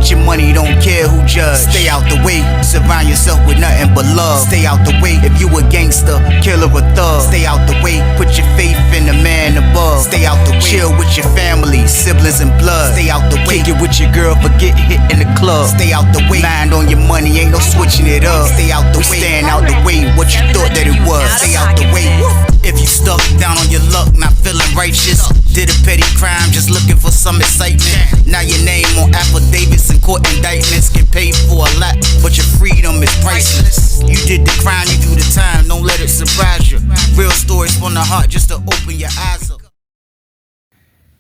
Get your money, don't care who judge. Stay out the way, surround yourself with nothing but love. Stay out the way, if you a gangster, killer or thug. Stay out the way, put your faith in the man above. Stay out the way, chill with your family, siblings and blood. Stay out the way, kick it with your girl, forget hit in the club. Stay out the way, mind on your money, ain't no switching it up. Stay out the way, stand out the way, what you thought that it was. Stay out the way. If you stuck down on your luck, not feeling righteous, did a petty crime, just looking for some excitement. Now your name on affidavits and court indictments, get paid for a lot, but your freedom is priceless. You did the crime, you do the time, don't let it surprise you. Real stories from the heart, just to open your eyes up.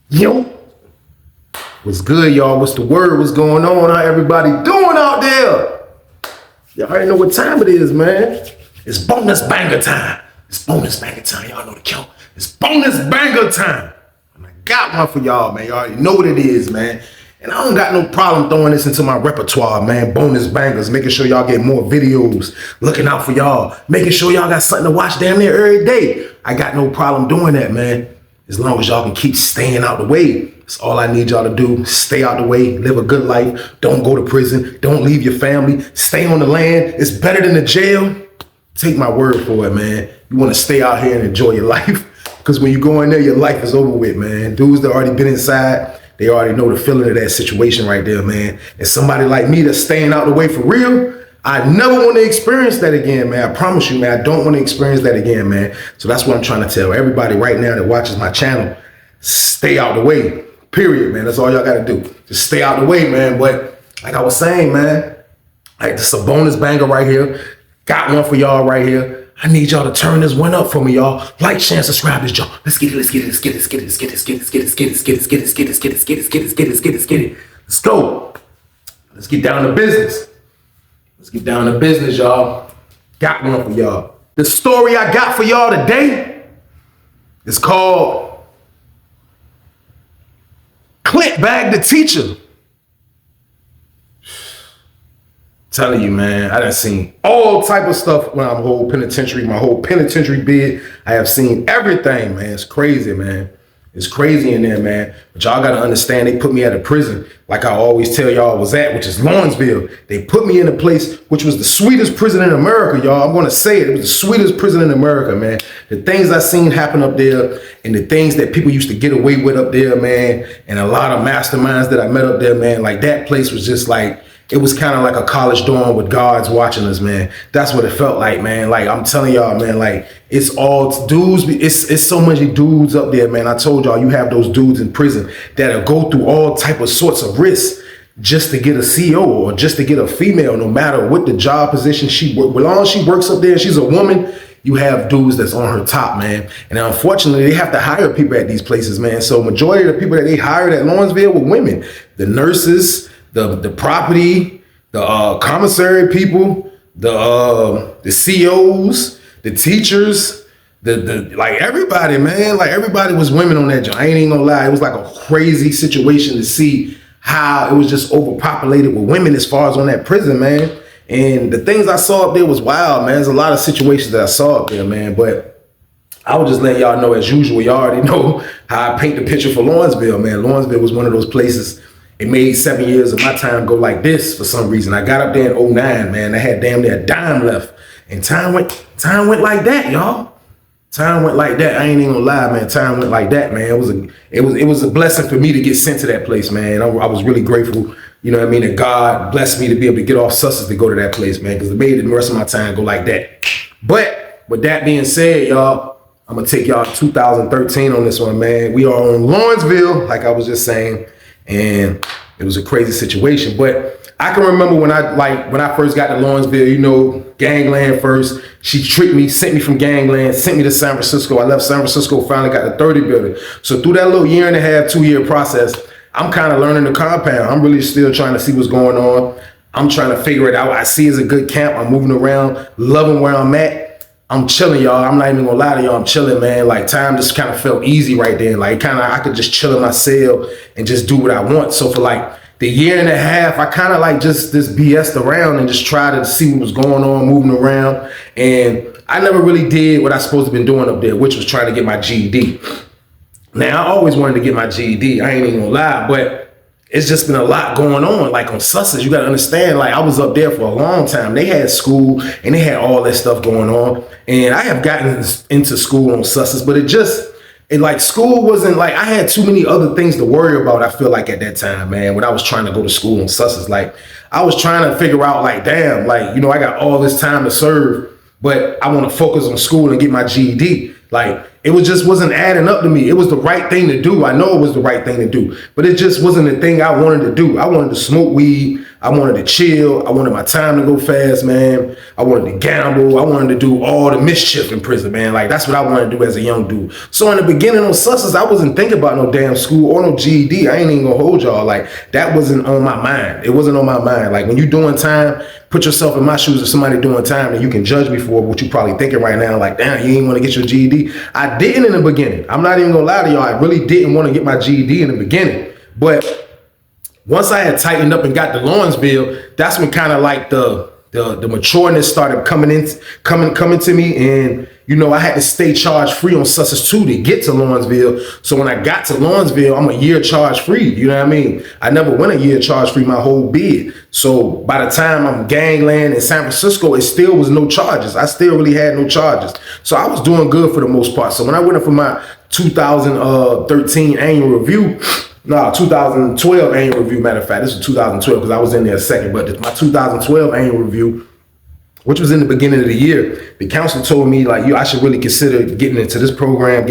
Yo, what's good, y'all? What's the word? What's going on? How everybody doing out there? Y'all already know what time it is, man. It's bonus banger time. It's bonus banger time. Y'all know the count. It's bonus banger time. And I got one for y'all, man. Y'all already know what it is, man. And I don't got no problem throwing this into my repertoire, man. Bonus bangers, making sure y'all get more videos, looking out for y'all, making sure y'all got something to watch damn near every day. I got no problem doing that, man. As long as y'all can keep staying out the way. That's all I need y'all to do. Stay out the way, live a good life. Don't go to prison. Don't leave your family. Stay on the land. It's better than the jail. Take my word for it, man. You want to stay out here and enjoy your life. Because when you go in there, your life is over with, man. Dudes that already been inside, they already know the feeling of that situation right there, man. And somebody like me that's staying out the way for real, I never want to experience that again, man. I promise you, man, I don't want to experience that again, man. So that's what I'm trying to tell everybody right now that watches my channel. Stay out the way, period, man. That's all y'all got to do. Just stay out the way, man. But like I was saying, man, like this is a bonus banger right here. Got one for y'all right here. I need y'all to turn this one up for me, y'all. Like, share, and subscribe this y'all. Let's get it, let's get it, let's get it, let's get it, let's get it, let's get it, let's get it, let's get it, let's get it, let's get it, let's get it, let's get it, let's get it, let's get it, let's get it, let's get it. Let's go. Let's get down to business. Let's get down to business, y'all. Got one for y'all. The story I got for y'all today is called Clint Bagged the Teacher. Telling you, man, I done seen all type of stuff when I'm my whole penitentiary bid. I have seen everything, man. It's crazy, man. It's crazy in there, man. But y'all gotta understand, they put me at a prison, like I always tell y'all I was at, which is Lawrenville. They put me in a place which was the sweetest prison in America, y'all. I'm gonna say it. It was the sweetest prison in America, man. The things I seen happen up there and the things that people used to get away with up there, man, and a lot of masterminds that I met up there, man, like that place was just like, it was kind of like a college dorm with guards watching us, man. That's what it felt like, man. Like, I'm telling y'all, man, like, it's all dudes. It's so many dudes up there, man. I told y'all, you have those dudes in prison that'll go through all type of sorts of risks just to get a CO or just to get a female, no matter what the job position she works. As long as she works up there, she's a woman, you have dudes that's on her top, man. And unfortunately, they have to hire people at these places, man. So majority of the people that they hired at Lawrenville were women. The nurses, the property, the commissary people, the COs, the teachers, like everybody, man, like everybody was women on that joint. I ain't even gonna lie. It was like a crazy situation to see how it was just overpopulated with women as far as on that prison, man. And the things I saw up there was wild, man. There's a lot of situations that I saw up there, man. But I would just let y'all know, as usual, y'all already know how I paint the picture for Lawrenville, man. Lawrenville was one of those places. It made 7 years of my time go like this for some reason. I got up there in 2009, man. I had damn near a dime left. And time went like that, y'all. Time went like that. I ain't even gonna lie, man. Time went like that, man. It was a blessing for me to get sent to that place, man. I was really grateful, you know what I mean, that God blessed me to be able to get off substance to go to that place, man, because it made the rest of my time go like that. But with that being said, y'all, I'm gonna take y'all 2013 on this one, man. We are on Lawrenville, like I was just saying. And it was a crazy situation. But I can remember when I first got to Lawrenville, you know, gangland first. She tricked me, sent me from gangland, sent me to San Francisco. I left San Francisco, finally got the 30 building. So through that little 1.5, 2-year process, I'm kind of learning the compound. I'm really still trying to see what's going on. I'm trying to figure it out. I see it's a good camp. I'm moving around, loving where I'm at. I'm chilling, y'all. I'm not even gonna lie to y'all. I'm chilling, man. Like, time just kind of felt easy right there. Like, I could just chill in my cell and just do what I want. So for like the 1.5 years, I kind of like just BS'd around and just tried to see what was going on, moving around. And I never really did what I supposed to been doing up there, which was trying to get my GED. Now, I always wanted to get my GED. I ain't even gonna lie, but it's just been a lot going on. Like on Sussex, you gotta understand, like I was up there for a long time. They had school and they had all that stuff going on. And I have gotten into school on Sussex, but it like school wasn't like, I had too many other things to worry about, I feel like at that time, man, when I was trying to go to school on Sussex. Like I was trying to figure out like, damn, like, you know, I got all this time to serve, but I want to focus on school and get my GED. Like it wasn't adding up to me. It was the right thing to do. I know it was the right thing to do, but it just wasn't the thing I wanted to do. I wanted to smoke weed. I wanted to chill. I wanted my time to go fast, man. I wanted to gamble. I wanted to do all the mischief in prison, man. Like that's what I wanted to do as a young dude. So in the beginning on Sussex, I wasn't thinking about no damn school or no GED. I ain't even gonna hold y'all. Like that wasn't on my mind. It wasn't on my mind. Like when you doing time, put yourself in my shoes of somebody doing time and you can judge me for what you probably thinking right now. Like, damn, you ain't want to get your GED. I didn't in the beginning. I'm not even gonna lie to y'all. I really didn't want to get my GED in the beginning. But once I had tightened up and got to Lawrenville, that's when kind of like the matureness started coming to me. And you know, I had to stay charge free on Sussex 2 to get to Lawrenville. So when I got to Lawrenville, I'm a year charge free. You know what I mean? I never went a year charge free my whole bid. So by the time I'm gangland in San Francisco, it still was no charges. I still really had no charges. So I was doing good for the most part. So when I went in for my 2013 annual review, 2012 annual review, matter of fact, this was 2012 because I was in there a second, but my 2012 annual review, which was in the beginning of the year, the counselor told me like, I should really consider getting into this program,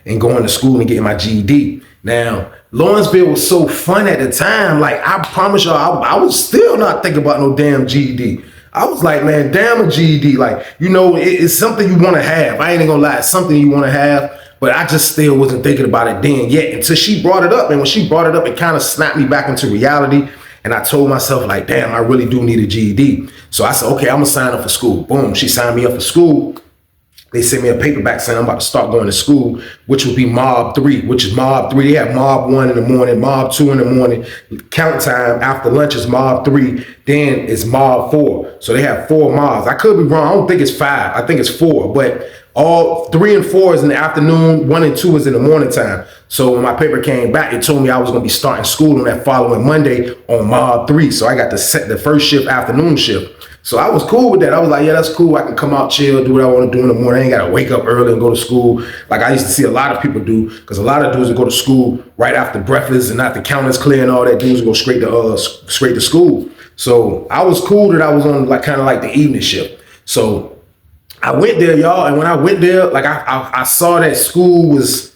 and going to school and getting my GED. Now, Lawrenceville was so fun at the time. Like, I promise y'all, I was still not thinking about no damn GED. I was like, man, damn a GED. Like, you know, it's something you want to have. I ain't gonna lie, it's something you want to have. But I just still wasn't thinking about it then yet until she brought it up. And when she brought it up, it kind of snapped me back into reality. And I told myself like, damn, I really do need a GED. So I said, okay, I'm gonna sign up for school. Boom, she signed me up for school. They sent me a paper back saying I'm about to start going to school, which would be Mob 3, which is Mob 3. They have Mob 1 in the morning, Mob 2 in the morning. Count time after lunch is Mob 3, then it's Mob 4. So they have 4 mobs. I could be wrong. I don't think it's 5. I think it's 4. But all 3 and 4 is in the afternoon, 1 and 2 is in the morning time. So when my paper came back, it told me I was gonna be starting school on that following Monday on Mob 3. So I got to set the first shift, afternoon shift. So I was cool with that. I was like, yeah, that's cool. I can come out, chill, do what I want to do in the morning. I ain't got to wake up early and go to school like I used to see a lot of people do. Because a lot of dudes would go to school right after breakfast and after counters clear and all that. Dudes would go straight to school. So I was cool that I was on like kind of like the evening shift. So I went there, y'all. And when I went there, like I saw that school was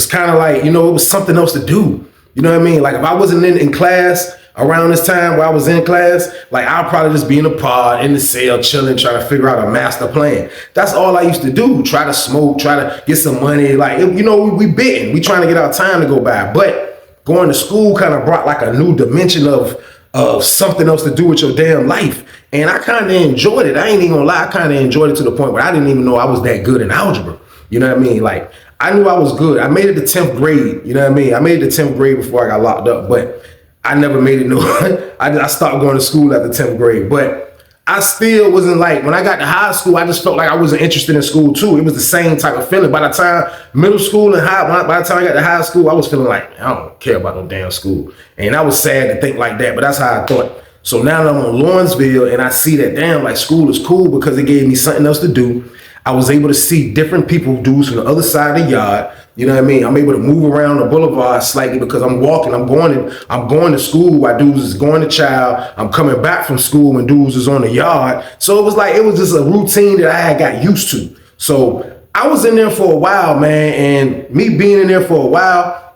kind of like, you know, it was something else to do. You know what I mean? Like if I wasn't in class around this time where I was in class, like I'll probably just be in the pod, in the cell, chilling, trying to figure out a master plan. That's all I used to do. Try to smoke, try to get some money. Like, you know, we bitten. We trying to get our time to go by. But going to school kind of brought like a new dimension of something else to do with your damn life. And I kind of enjoyed it. I ain't even gonna lie. I kind of enjoyed it to the point where I didn't even know I was that good in algebra. You know what I mean? Like, I knew I was good. I made it to 10th grade. You know what I mean? I made it to 10th grade before I got locked up. But I never made it. No, I stopped going to school after 10th grade, but I still wasn't like, when I got to high school, I just felt like I wasn't interested in school too. It was the same type of feeling. By the time middle school and by the time I got to high school, I was feeling like, I don't care about no damn school. And I was sad to think like that, but that's how I thought. So now that I'm on Lawrenceville and I see that, damn, like school is cool because it gave me something else to do. I was able to see different people, dudes from the other side of the yard. You know what I mean? I'm able to move around the boulevard slightly because I'm walking. I'm going to school while dudes is going to child. I'm coming back from school when dudes is on the yard. So it was just a routine that I had got used to. So I was in there for a while, man. And me being in there for a while,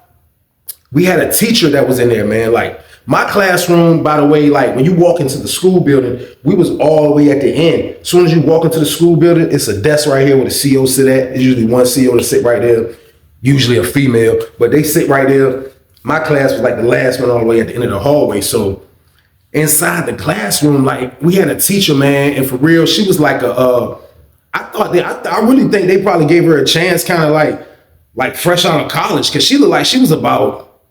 we had a teacher that was in there, man. Like my classroom, by the way, like when you walk into the school building, we was all the way at the end. As soon as you walk into the school building, it's a desk right here where the CO sit at. There's usually one CO to sit right there. Usually a female, but they sit right there. My class was like the last one all the way at the end of the hallway. So inside the classroom, like we had a teacher, man, and for real, she was like I really think they probably gave her a chance, kind of like fresh out of college, because she looked like she was about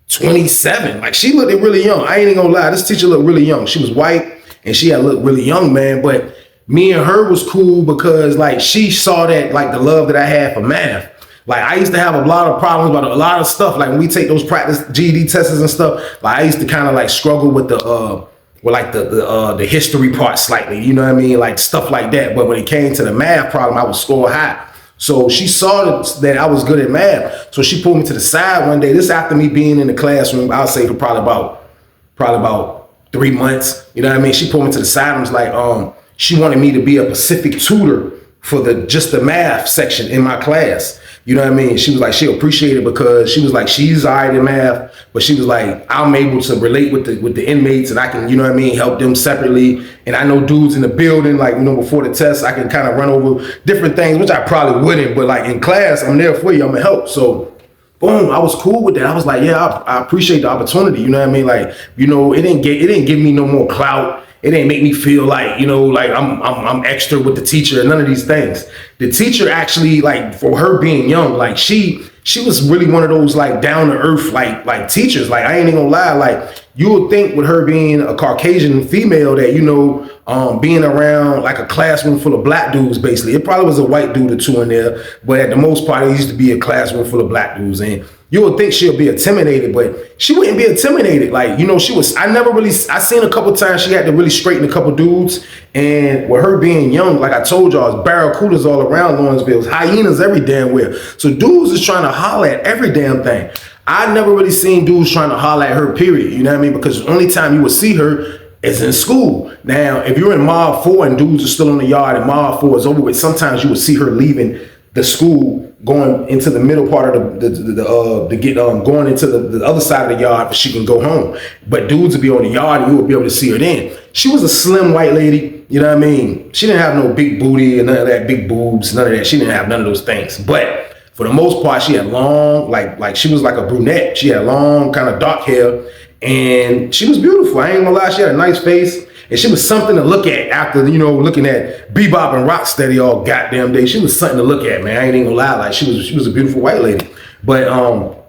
27. Like she looked really young. I ain't gonna lie, this teacher looked really young. She was white and she had looked really young, man. But me and her was cool because like she saw that, like the love that I had for math. Like I used to have a lot of problems about a lot of stuff. Like when we take those practice GED tests and stuff, like I used to kind of like struggle with the history part slightly, you know what I mean? Like stuff like that. But when it came to the math problem, I would score high. So she saw that I was good at math. So she pulled me to the side one day. This after me being in the classroom, I'll say for probably about 3 months. You know what I mean? She pulled me to the side and was like, she wanted me to be a Pacific tutor for just the math section in my class. You know what I mean? She was like, she appreciated it because she was like, she's all right in math, but she was like, I'm able to relate with the inmates and I can, you know what I mean, help them separately. And I know dudes in the building, like, you know, before the test, I can kind of run over different things, which I probably wouldn't, but like in class, I'm there for you, I'm gonna help. So boom, I was cool with that. I was like, yeah, I appreciate the opportunity. You know what I mean? Like, you know, it didn't give me no more clout. It didn't make me feel like, you know, like I'm extra with the teacher and none of these things. The teacher actually, like, for her being young, like she was really one of those like down to earth like teachers. Like I ain't even gonna lie, like you would think with her being a Caucasian female that, you know, being around like a classroom full of black dudes, basically. It probably was a white dude or two in there, but at the most part, it used to be a classroom full of black dudes. And you would think she'll be intimidated, but she wouldn't be intimidated. Like, you know, I seen a couple times she had to really straighten a couple dudes. And with her being young, like I told y'all, it's barracudas all around Lawrenville, it's hyenas every damn where. So dudes is trying to holler at every damn thing. I never really seen dudes trying to holler at her, period. You know what I mean? Because the only time you would see her is in school. Now, if you're in Mob 4 and dudes are still on the yard and Mob 4 is over with, sometimes you would see her leaving the school, going into the middle part of going into the other side of the yard, but she can go home. But dudes would be on the yard and you would be able to see her then. She was a slim white lady, you know what I mean? She didn't have no big booty and none of that, big boobs, none of that. She didn't have none of those things. But for the most part, she had long, like she was like a brunette. She had long, kind of dark hair, and she was beautiful. I ain't gonna lie, she had a nice face. And she was something to look at after, you know, looking at Bebop and Rocksteady all goddamn day. She was something to look at, man. I ain't even gonna lie. Like she was a beautiful white lady. But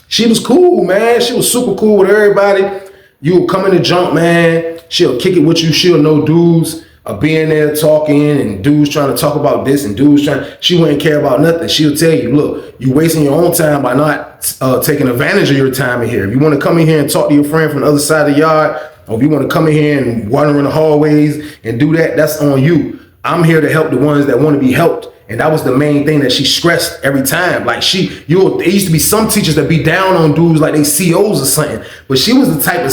she was cool, man. She was super cool with everybody. You would come in the jump, man. She'll kick it with you. She'll know dudes being there talking and dudes trying to talk about this and dudes she wouldn't care about nothing. She'll tell you, look, you wasting your own time by not taking advantage of your time in here. If you want to come in here and talk to your friend from the other side of the yard, or if you want to come in here and wander in the hallways and do that, that's on you. I'm here to help the ones that want to be helped. And that was the main thing that she stressed every time. Like there used to be some teachers that be down on dudes like they COs or something. But she was the type of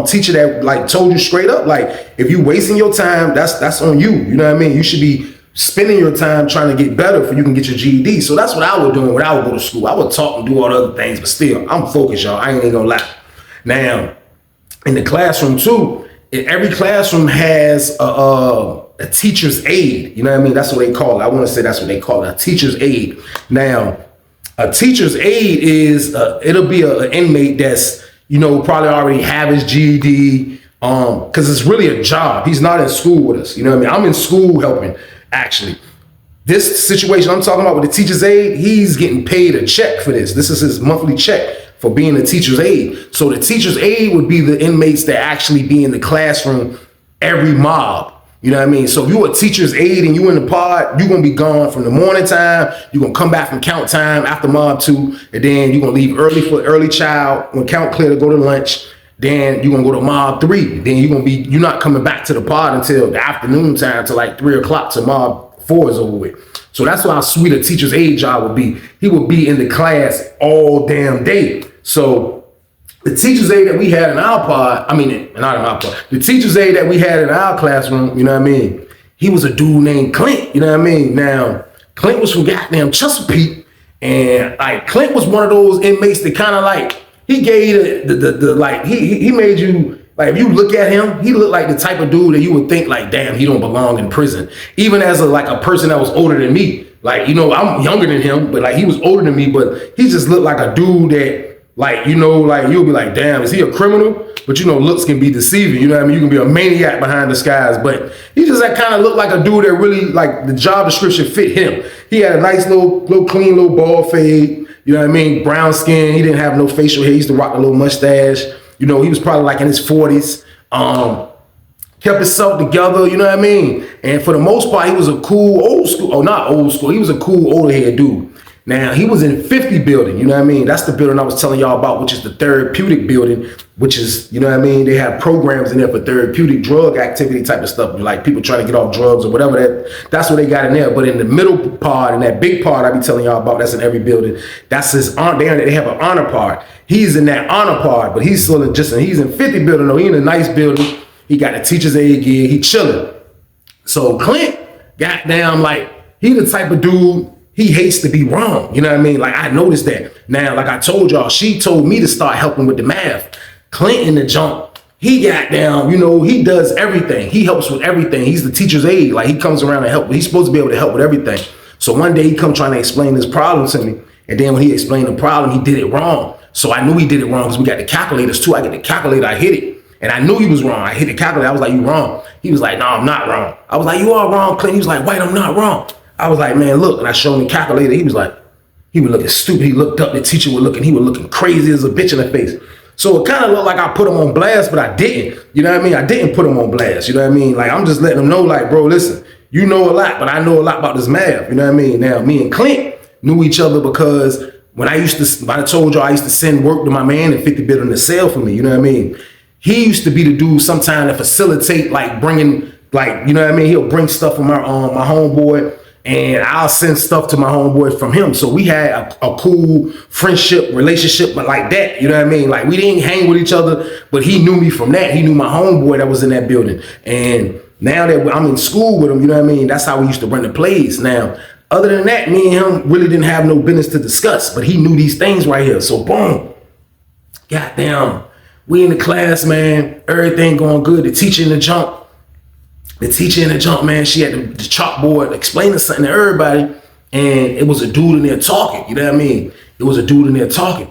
teacher that like told you straight up, like, if you wasting your time, that's on you. You know what I mean? You should be spending your time trying to get better so you can get your GED. So that's what I was doing when I would go to school. I would talk and do all the other things, but still, I'm focused, y'all. I ain't even gonna lie. Now, in the classroom too, every classroom has a teacher's aide. You know what I mean? That's what they call it. I want to say that's what they call it, a teacher's aide. Now, a teacher's aide is, it'll be an inmate that's, you know, probably already have his GED, because it's really a job. He's not in school with us. You know what I mean? I'm in school helping, actually. This situation I'm talking about with the teacher's aide, he's getting paid a check for this. This is his monthly check for being a teacher's aide. So the teacher's aide would be the inmates that actually be in the classroom every mob. You know what I mean? So if you're a teacher's aide and you in the pod, you're gonna be gone from the morning time, you're gonna come back from count time after mob 2, and then you're gonna leave early for early child, when count clear to go to lunch, then you're gonna go to mob 3. Then you're not coming back to the pod until the afternoon time, till like 3 o'clock till mob 4 is over with. So that's how sweet a teacher's aide job would be. He would be in the class all damn day. So the teacher's aide that we had in our pod, not in our pod, the teacher's aide that we had in our classroom, you know what I mean? He was a dude named Clint, you know what I mean? Now, Clint was from goddamn Chesapeake, and like Clint was one of those inmates that kind of like, he gave he made you, like, if you look at him, he looked like the type of dude that you would think like, damn, he don't belong in prison. Even as a person that was older than me. Like, you know, I'm younger than him, but like he was older than me, but he just looked like a dude that, like, you know, like you'll be like, damn, is he a criminal? But you know, looks can be deceiving. You know what I mean? You can be a maniac behind disguise, but he just kind of looked like a dude that really, like, the job description fit him. He had a nice little clean little bald fade. You know what I mean? Brown skin. He didn't have no facial hair. He used to rock a little mustache. You know, he was probably like in his 40s. Kept himself together, you know what I mean? And for the most part, he was a cool he was a cool older head dude. Now, he was in 50 building, you know what I mean? That's the building I was telling y'all about, which is the therapeutic building, which is, you know what I mean? They have programs in there for therapeutic drug activity type of stuff, like people trying to get off drugs or whatever. That's what they got in there. But in the middle part, in that big part I be telling y'all about, that's in every building, that's his honor. They have an honor part. He's in that honor part, but he's still he's in 50 building, though. He in a nice building. He got a teacher's aid gig. He chilling. So Clint, goddamn, like, he the type of dude, he hates to be wrong. You know what I mean? Like, I noticed that. Now, like I told y'all, she told me to start helping with the math. Clint in the jump, he got down, you know, he does everything. He helps with everything. He's the teacher's aide. Like, he comes around and help. He's supposed to be able to help with everything. So one day he come trying to explain this problem to me. And then when he explained the problem, he did it wrong. So I knew he did it wrong because we got the calculators too. I get the calculator, I hit it. And I knew he was wrong. I hit the calculator. I was like, you wrong. He was like, no, I'm not wrong. I was like, you are wrong, Clint. He was like, wait, I'm not wrong. I was like, man, look. And I showed him the calculator. He was like, he was looking stupid. He looked up. The teacher was looking crazy as a bitch in the face. So it kind of looked like I put him on blast, but I didn't. You know what I mean? I didn't put him on blast. You know what I mean? Like, I'm just letting him know, like, bro, listen, you know a lot, but I know a lot about this math. You know what I mean? Now, me and Clint knew each other because when I told y'all I used to send work to my man in 50 building to sell for me. You know what I mean? He used to be the dude sometime to facilitate, like, bringing, like, you know what I mean? He'll bring stuff from my homeboy, and I'll send stuff to my homeboy from him. So we had a cool friendship, relationship, but like that, you know what I mean? Like, we didn't hang with each other, but he knew me from that. He knew my homeboy that was in that building. And now that I'm in school with him, you know what I mean? That's how we used to run the plays. Now, other than that, me and him really didn't have no business to discuss, but he knew these things right here. So boom, goddamn, we in the class, man, everything going good. The teacher in the jump, man, she had the chalkboard explaining something to everybody, and it was a dude in there talking, you know what I mean? It was a dude in there talking.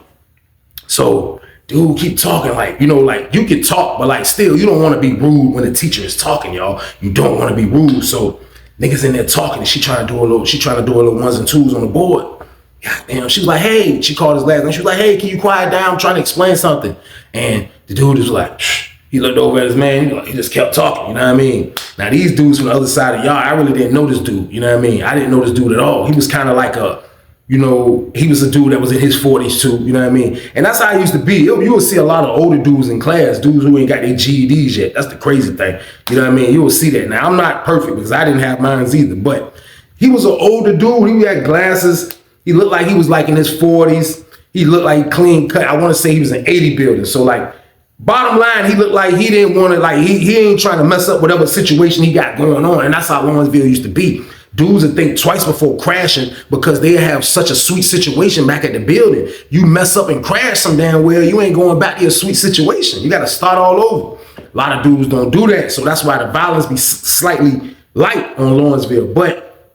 So dude keep talking, like, you know, like, you can talk, but like, still, you don't want to be rude when the teacher is talking, y'all. You don't want to be rude. So niggas in there talking, and she trying to do a little ones and twos on the board. Goddamn, she was like, hey, she called his last name. She was like, hey, can you quiet down? I'm trying to explain something. And the dude was like, shh. He looked over at his man, he just kept talking, you know what I mean? Now, these dudes from the other side of y'all, I really didn't know this dude, you know what I mean? I didn't know this dude at all. He was kind of like you know, he was a dude that was in his 40s too, you know what I mean? And that's how I used to be. You will see a lot of older dudes in class, dudes who ain't got their GEDs yet. That's the crazy thing, you know what I mean? You will see that. Now, I'm not perfect because I didn't have mine either, but he was an older dude. He had glasses. He looked like he was like in his 40s. He looked like clean cut. I want to say he was an 80 building. So like, bottom line, he looked like he didn't want to, like, he ain't trying to mess up whatever situation he got going on. And that's how Lawrenville used to be. Dudes would think twice before crashing because they have such a sweet situation back at the building. You mess up and crash some damn well, you ain't going back to your sweet situation. You got to start all over. A lot of dudes don't do that. So that's why the violence be slightly light on Lawrenville. But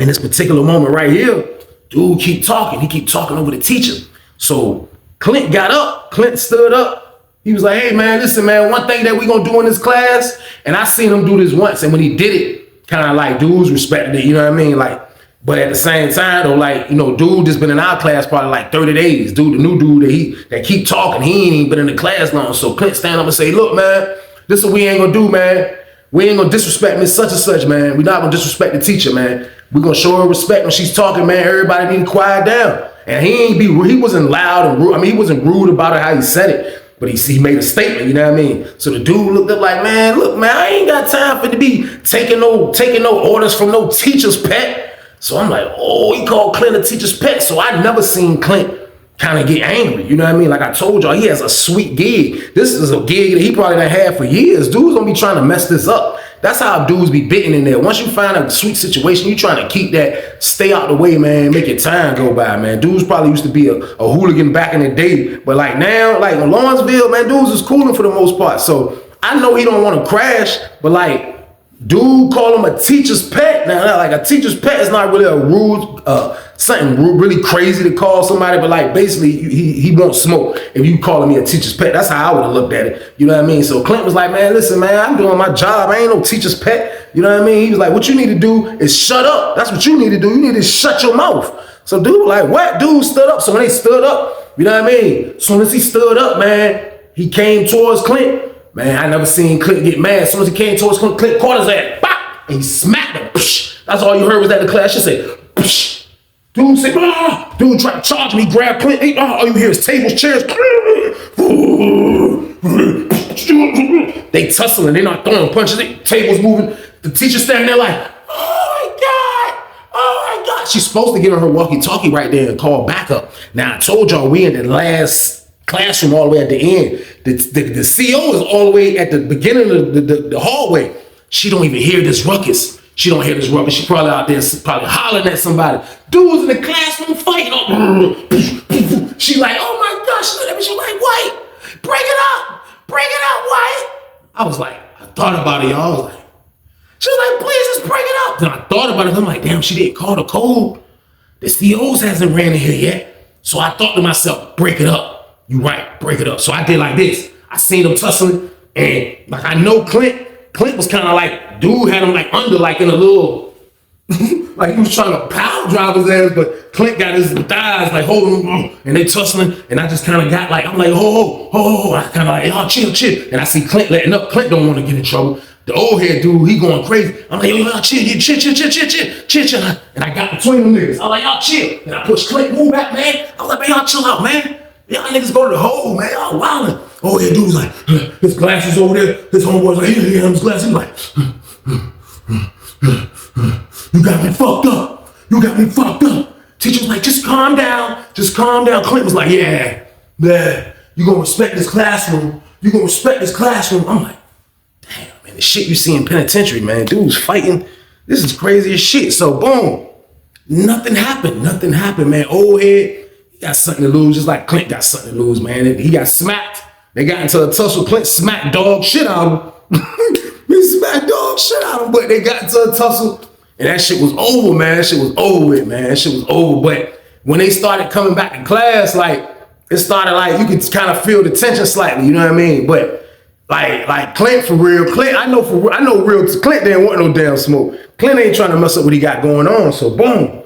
in this particular moment right here, dude keep talking. He keep talking over the teacher. So Clint got up. Clint stood up. He was like, hey, man, listen, man, one thing that we gonna do in this class, and I seen him do this once, and when he did it, kind of like dudes respected it, you know what I mean? Like, but at the same time, though, like, you know, dude just been in our class probably like 30 days. Dude, the new dude that keep talking, he ain't even been in the class long. So Clint stand up and say, look, man, this is what we ain't gonna do, man. We ain't gonna disrespect Miss Such and Such, man. We not gonna disrespect the teacher, man. We gonna show her respect when she's talking, man. Everybody need to quiet down. And he wasn't loud and rude. I mean, he wasn't rude about it how he said it. But he made a statement, you know what I mean? So the dude looked up like, man, look, man, I ain't got time for it to be taking no orders from no teacher's pet. So I'm like, oh, he called Clint a teacher's pet. So I never seen Clint kind of get angry, you know what I mean? Like I told y'all, he has a sweet gig. This is a gig that he probably done had for years. Dudes don't be trying to mess this up. That's how dudes be bitten in there. Once you find a sweet situation, you trying to keep that, stay out the way, man, make your time go by, man. Dudes probably used to be a hooligan back in the day, but like now, like in Lawrenceville, man, dudes is cooling for the most part. So I know he don't want to crash, but like, dude call him a teacher's pet. Now, like a teacher's pet is not really a rude, something really crazy to call somebody, but like basically he won't smoke if you calling me a teacher's pet. That's how I would have looked at it. You know what I mean? So Clint was like, man, listen, man, I'm doing my job. I ain't no teacher's pet. You know what I mean? He was like, what you need to do is shut up. That's what you need to do. You need to shut your mouth. So dude was like, what? Dude stood up. So when they stood up, you know what I mean? As soon as he stood up, man, he came towards Clint. Man, I never seen Clint get mad. As soon as he came towards Clint, Clint caught his ass, bop, and he smacked him. Psh. That's all you heard was that the class. She said, psh. Dude said, ah! Dude tried to charge me, grab Clint. Hey, all you hear is tables, chairs. They tussling, they're not throwing punches, tables moving. The teacher standing there like, oh my God. She's supposed to get on her walkie-talkie right there and call backup. Now, I told y'all we in the last classroom all the way at the end. The CO is all the way at the beginning of the hallway. She don't even hear this ruckus. She don't hear this ruckus. She probably out there probably hollering at somebody. Dudes in the classroom fighting. She like, oh my gosh. She like, White, bring it up. Bring it up, White. I was like, I thought about it, y'all. I was like, she was like, please just bring it up. Then I thought about it. I'm like, damn, she didn't call the code. The COs hasn't ran in here yet. So I thought to myself, break it up. You right, break it up. So I did like this. I seen them tussling, and like I know Clint was kind of like, dude had him like under, like in a little, like he was trying to power drive his ass, but Clint got his thighs like holding him, and they tussling, and I just kind of got like, I'm like, oh, I kind of like, oh, chill. And I see Clint letting up. Clint don't want to get in trouble. The old head dude, he going crazy. I'm like, yo, chill. And I got between them niggas. I'm like, y'all chill. And I pushed Clint, move back, man. I was like, man, y'all chill out, man. Y'all niggas go to the hole, man. Y'all wildin'. Oh, yeah, dude's like, his glasses over there. His homeboy's like, here, his glasses. He's like, you got me fucked up. Teacher's like, just calm down. Clint was like, yeah, you gonna respect this classroom. I'm like, damn, man, the shit you see in penitentiary, man. Dudes fighting. This is crazy as shit. So, boom. Nothing happened, man. Old head, he got something to lose, just like Clint got something to lose, man. He got smacked. They got into a tussle. Clint smacked dog shit out of him. He smacked dog shit out of him, but they got into a tussle. And that shit was over, man. That shit was over with, man. That shit was over. But when they started coming back to class, like, it started like, you could kind of feel the tension slightly, you know what I mean? But like Clint for real, I know real, Clint didn't want no damn smoke. Clint ain't trying to mess up what he got going on, so boom.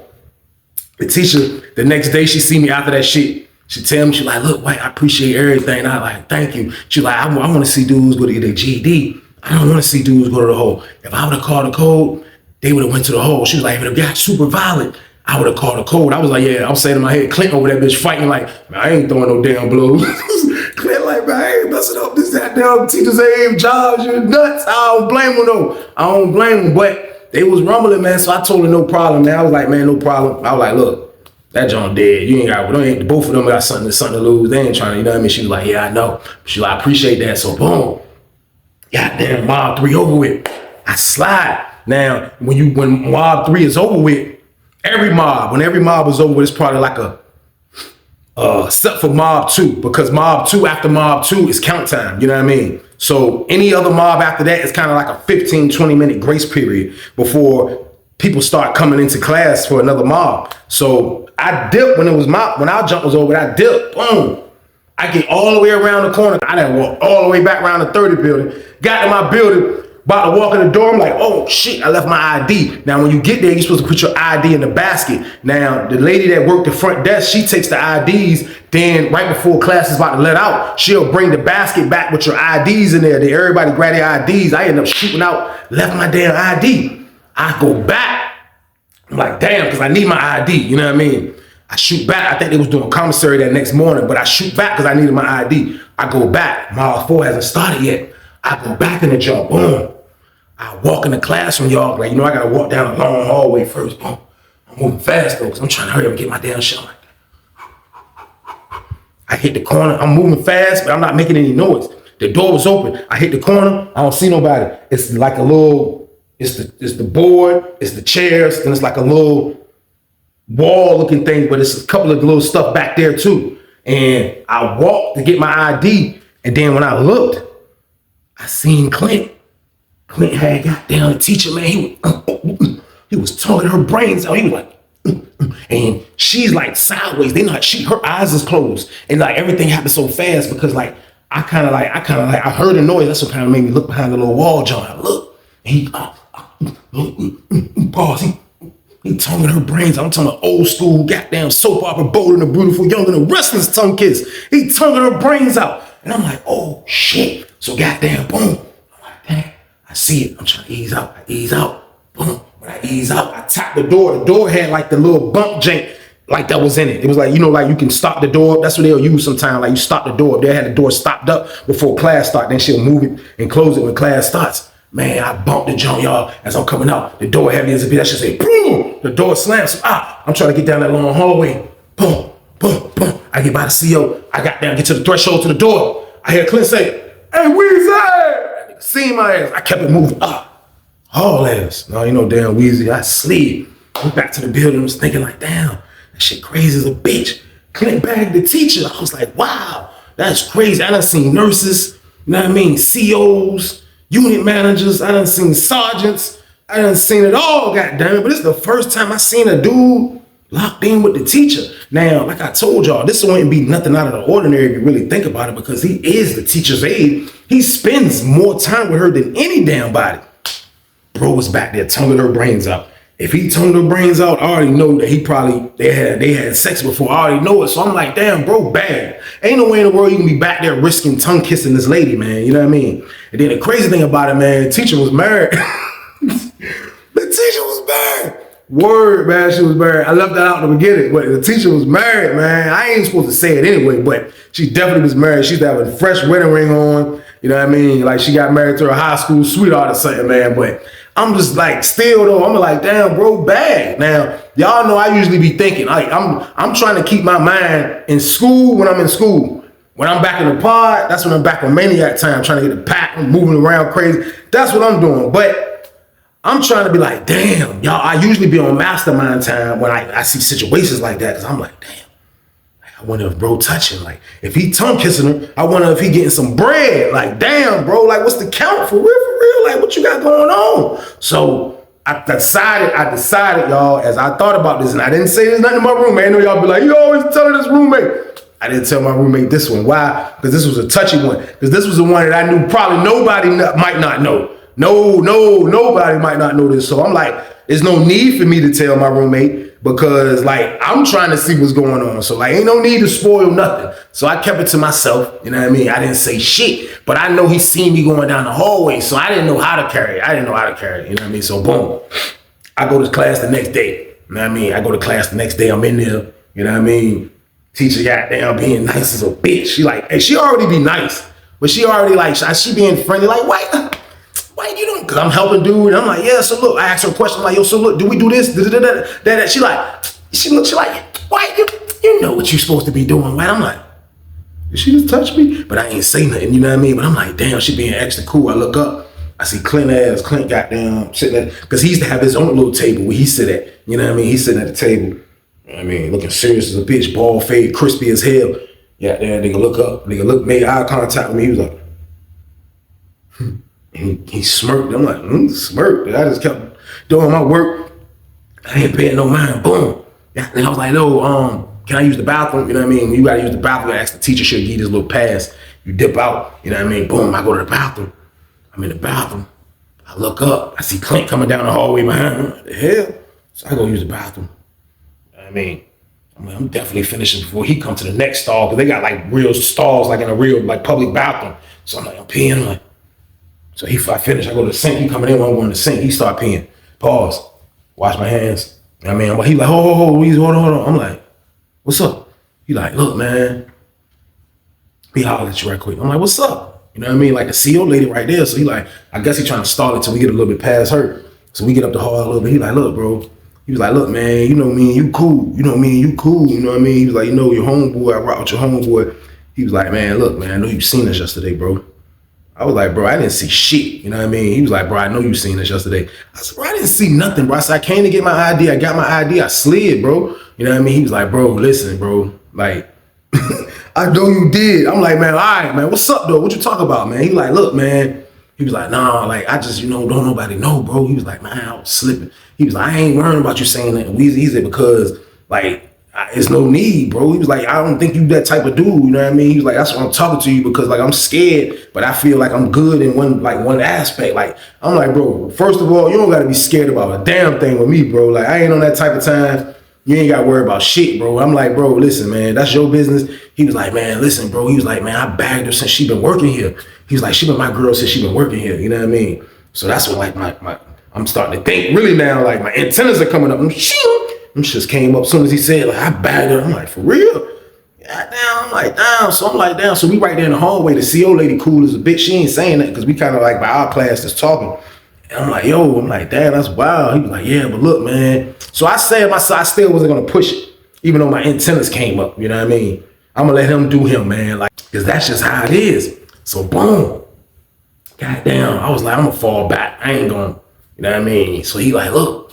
The teacher, the next day she see me after that shit, she tell me, she like, look, White, I appreciate everything. And I like, thank you. She like, I want to see dudes go to get their GED. I don't want to see dudes go to the hole. If I would have called the code, they would have went to the hole. She was like, if it got super violent, I would have called the code. I was like, yeah, I'm saying in my head, Clint over that bitch fighting like, man, I ain't throwing no damn blows. Clint like, man, I ain't messing up this that damn teacher's aim jobs, you're nuts. I don't blame them though. I don't blame them, but they was rumbling, man. So I told her no problem, man. I was like, man, no problem. I was like, look, that John dead. You ain't got, both of them got something to lose. They ain't trying to, you know what I mean? She was like, yeah, I know. She like, I appreciate that. So boom, goddamn Mob 3 over with. I slide. Now, when Mob 3 is over with, when every mob is over with, it's probably like except for Mob 2, because Mob 2 after Mob 2 is count time, you know what I mean? So any other mob after that is kind of like a 15, 20 minute grace period before people start coming into class for another mob. So I dipped when our jump was over, I dipped, boom. I get all the way around the corner. I done walk all the way back around the 30 building, got to my building, about to walk in the door, I'm like, oh shit, I left my ID. Now, when you get there, you're supposed to put your ID in the basket. Now, the lady that worked the front desk, she takes the IDs, then right before class is about to let out, she'll bring the basket back with your IDs in there. Then everybody grab their IDs. I end up shooting out, left my damn ID. I go back. I'm like, damn, because I need my ID, you know what I mean? I shoot back. I think they was doing commissary that next morning, but I shoot back because I needed my ID. I go back. Mile 4 hasn't started yet. I go back in the job, boom. I walk in the classroom, y'all. Like, you know, I gotta walk down a long hallway first. Boom. I'm moving fast though, because I'm trying to hurry up and get my damn shit. Like, I hit the corner. I'm moving fast, but I'm not making any noise. The door was open. I hit the corner. I don't see nobody. It's like a little, it's the board, it's the chairs, and it's like a little wall looking thing, but it's a couple of little stuff back there too. And I walked to get my ID, and then when I looked, I seen Clint. Clint had goddamn the teacher, man. He was talking her brains out. He was like, and she's like sideways. Her eyes is closed, and like everything happened so fast because like I heard a noise. That's what kind of made me look behind the little wall, John. I look, and he pause. He tonguing her brains. I'm talking about old school goddamn soap opera, Bold and the Beautiful, Young and the Restless tongue kiss. He tonguing her brains out, and I'm like, oh shit. So goddamn boom. I'm like, damn. I see it. I'm trying to ease out. I ease out. Boom. When I ease out, I tap the door. The door had like the little bump jank like that was in it. It was like, you know, like you can stop the door. That's what they'll use sometimes. Like you stop the door. They had the door stopped up before class starts. Then she'll move it and close it when class starts. Man, I bumped the joint, y'all, as I'm coming out. The door heavy as a bitch. I should say, boom. The door slams. I'm trying to get down that long hallway. Boom, boom, boom. I get by the CO. I got down, get to the threshold to the door. I hear Clint say, hey, Weezy! See my ass. I kept it moving. Haul ass. No, you know, damn Weezy. I slid. Went back to the building. Was thinking like, damn, that shit crazy as a bitch. Clint bagged the teacher. I was like, wow, that's crazy. I done seen nurses, you know what I mean? COs, unit managers. I done seen sergeants. I done seen it all, goddamn it. But this is the first time I seen a dude locked in with the teacher. Now, like I told y'all, this wouldn't be nothing out of the ordinary if you really think about it, because he is the teacher's aide. He spends more time with her than any damn body. Bro was back there tonguing her brains out. If he tongued her brains out, I already know that they had sex before. I already know it. So I'm like, damn, bro, bad. Ain't no way in the world you can be back there risking tongue kissing this lady, man. You know what I mean? And then the crazy thing about it, man, the teacher was married. The teacher was married. Word, man, she was married. I left that out in the beginning, but the teacher was married, man. I ain't supposed to say it anyway, but she definitely was married. She used to have a fresh wedding ring on. You know what I mean? Like she got married to her high school sweetheart or something, man. But I'm just like, still though, I'm like, damn, bro, bad. Now, y'all know I usually be thinking, like, I'm trying to keep my mind in school when I'm in school. When I'm back in the pod, that's when I'm back on maniac time, trying to get the pack, moving around crazy. That's what I'm doing. But I'm trying to be like, damn, y'all, I usually be on mastermind time when I see situations like that, because I'm like, damn, I wonder if bro touching, like, if he tongue kissing her, I wonder if he getting some bread. Like, damn, bro, like, what's the count for real? Like, what you got going on? So I decided, y'all, as I thought about this, and I didn't say there's nothing to my roommate. I know y'all be like, you always telling this roommate. I didn't tell my roommate this one. Why? Because this was a touchy one. Because this was the one that I knew probably nobody might not know. Nobody might not know this. So I'm like, there's no need for me to tell my roommate, because like I'm trying to see what's going on. So like ain't no need to spoil nothing. So I kept it to myself. You know what I mean? I didn't say shit, but I know he seen me going down the hallway. So I didn't know how to carry it. You know what I mean? So boom, I go to class the next day. You know what I mean? I go to class the next day. I'm in there. You know what I mean? Teacher got down being nice as a bitch. She like, hey, she already be nice, but she already like, she being friendly. Like, why you doing? Cause I'm helping dude. And I'm like, yeah, so look, I asked her a question. I'm like, yo, so look, do we do this? That. She like, why you know what you supposed to be doing, right? I'm like, did she just touch me? But I ain't say nothing, you know what I mean? But I'm like, damn, she being extra cool. I look up, I see Clint got down sitting at, because he used to have his own little table where he sit at, you know what I mean? He's sitting at the table, you know what I mean, looking serious as a bitch, bald fade, crispy as hell. Yeah, there, nigga look up, made eye contact with me. He was like, and he smirked. I'm like, smirked. I just kept doing my work. I ain't paying no mind. Boom. And I was like, no, can I use the bathroom? You know what I mean? You gotta use the bathroom. I ask the teacher, she'll give you this little pass. You dip out, you know what I mean? Boom, I go to the bathroom. I'm in the bathroom. I look up, I see Clint coming down the hallway behind me. What the hell? So I go use the bathroom. You know what I mean? I'm definitely finishing before he comes to the next stall, because they got like real stalls, like in a real like public bathroom. So I'm like, I'm peeing. I'm like, so I finish, I go to the sink. He coming in when I'm going to the sink. He start peeing. Pause. Wash my hands. You know what I mean? He like, hold on. I'm like, what's up? He like, look, man. He hollered at you right quick. I'm like, what's up? You know what I mean? Like the CO lady right there. So he like, I guess he trying to stall it till we get a little bit past her. So we get up the hall a little bit. He like, look, bro. He was like, look, man, you know me and you cool. You know me and you cool. You know what I mean? He was like, you know your homeboy. I rock with your homeboy. He was like, man, look, man, I know you seen us yesterday, bro. I was like, bro, I didn't see shit. You know what I mean? He was like, bro, I know you seen us yesterday. I said, bro, I didn't see nothing, bro. I said, I came to get my ID. I got my ID. I slid, bro. You know what I mean? He was like, bro, listen, bro. Like, I know you did. I'm like, man, all right, man. What's up, though? What you talking about, man? He like, look, man. He was like, nah, like, I just, don't nobody know, bro. He was like, man, I was slipping. He was like, I ain't worrying about you saying that. He said, because, like, it's no need, bro. He was like, I don't think you that type of dude, you know what I mean? He was like, that's why I'm talking to you, because like I'm scared, but I feel like I'm good in one aspect. Like, I'm like, bro, first of all, you don't gotta be scared about a damn thing with me, bro. Like, I ain't on that type of time. You ain't gotta worry about shit, bro. I'm like, bro, listen, man, that's your business. He was like, man, listen, bro. He was like, man, I bagged her since she been working here. He was like, she been my girl since she been working here, you know what I mean? So that's when like I'm starting to think really now, like my antennas are coming up. Them shits came up as soon as he said, like, I bagged her. I'm like, for real? Yeah, damn. I'm like, damn. So I'm like, damn. So we right there in the hallway. The CO lady cool as a bitch. She ain't saying that because we kind of like by our class that's talking. And I'm like, yo, I'm like, damn, that's wild. He was like, yeah, but look, man. So I said I still wasn't gonna push it, even though my antennas came up. You know what I mean? I'm gonna let him do him, man. Like, cause that's just how it is. So boom. Goddamn. I was like, I'm gonna fall back. I ain't gonna, you know what I mean? So he like, look.